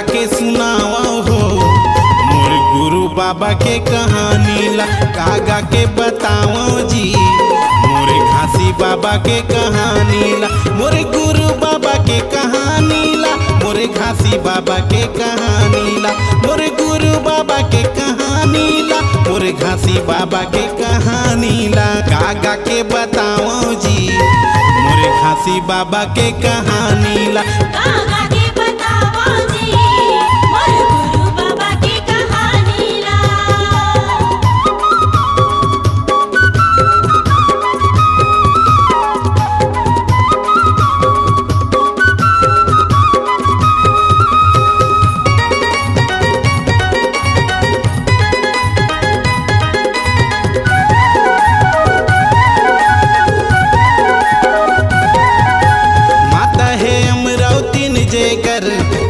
के सुनावा हो मोर गुरु बाबा के कहानी ला, कागा के बताओ जी मोरे घासी बाबा के कहानी ला। मोरे गुरु बाबा के कहानी ला, मोरे घासी बाबा के कहानी ला। मोरे गुरु बाबा के कहानी ला, मोरे घासी बाबा के कहानी ला। कागा के बताओ जी मोरे घासी बाबा के कहानी ला।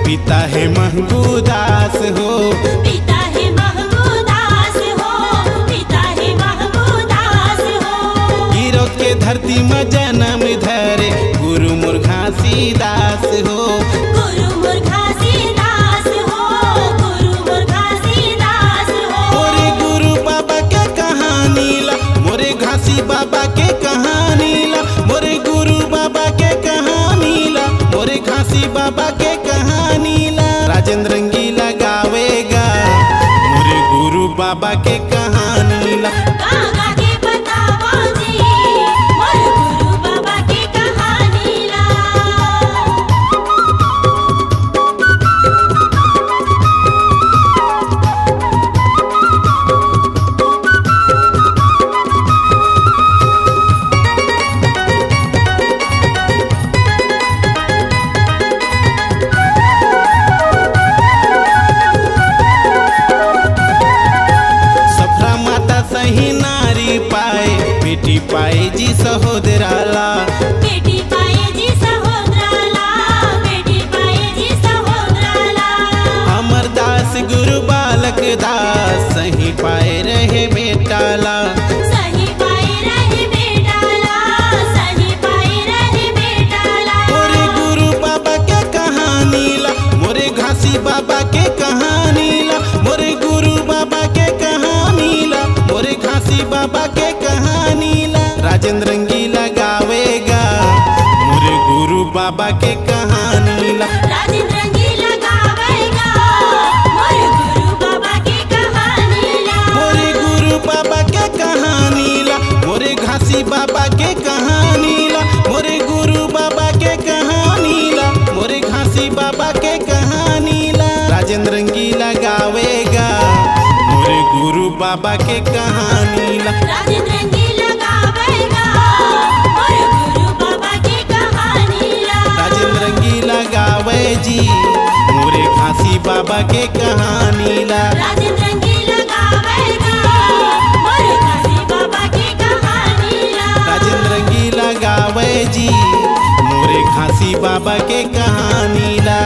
पिता है महबूदास हो, पिता है महबूदास हो, पिता है महबूदास हो। गिरोध के धरती में जन्म धरे गुरु मोर घासीदास हो, गुरु मोर घासीदास हो, गुरु मोर घासीदास हो। मोरे गुरु बाबा के कहानी ला, मोरे घासी बाबा के कहानी ला। मोरे गुरु बाबा के कहानी ला, मोरे घासी बाबा के कहानी ला। राजेंद्र रंगीला गावेगा मोरे गुरु बाबा के कहानी ला। कागा के बताओ जी मोर गुरु बाबा के कहानी ला। सही नारी पाए बेटी पाए जी सहोदराला, बेटी पाए जी सहोदराला, बेटी पाए जी सहोदराला। अमरदास गुरु बालक दास सही पाए रहे बेटाला, सही पाए रहे बेटाला, सही पाए रहे बेटाला। मोरे गुरु बाबा के कहानी ला, मोरे घासी बाबा के कहानी ला। मोरे गुरु बाबा के कहानी ला, मोरे घासी बाबा के कहानी ला। राजेंद्र रंगीला गावेगा मोरे गुरु बाबा के कहानी ला। राजेंद्र रंगीला गावेगा मोरे गुरु बाबा के कहानी ला। मोरे गुरु बाबा के कहानी ला, मोरे घासी बाबा के कहानी ला। मोरे गुरु बाबा के कहानी ला, मोरे घासी बाबा के कहानी ला। राजेंद्र रंगीला गावेगा मोरे गुरु बाबा के कहानी ला। राजेंद्र रंगीला गावेगा मोरे गुरु बाबा के कहानी ला। राजेंद्र रंगीला गावे जी मोरे घासी बाबा के कहानी ला। राजेंद्र रंगीला गावेगा मोरे घासी बाबा के कहानी ला। राजेंद्र रंगीला गावे जी मोरे घासी बाबा के कहानी ला।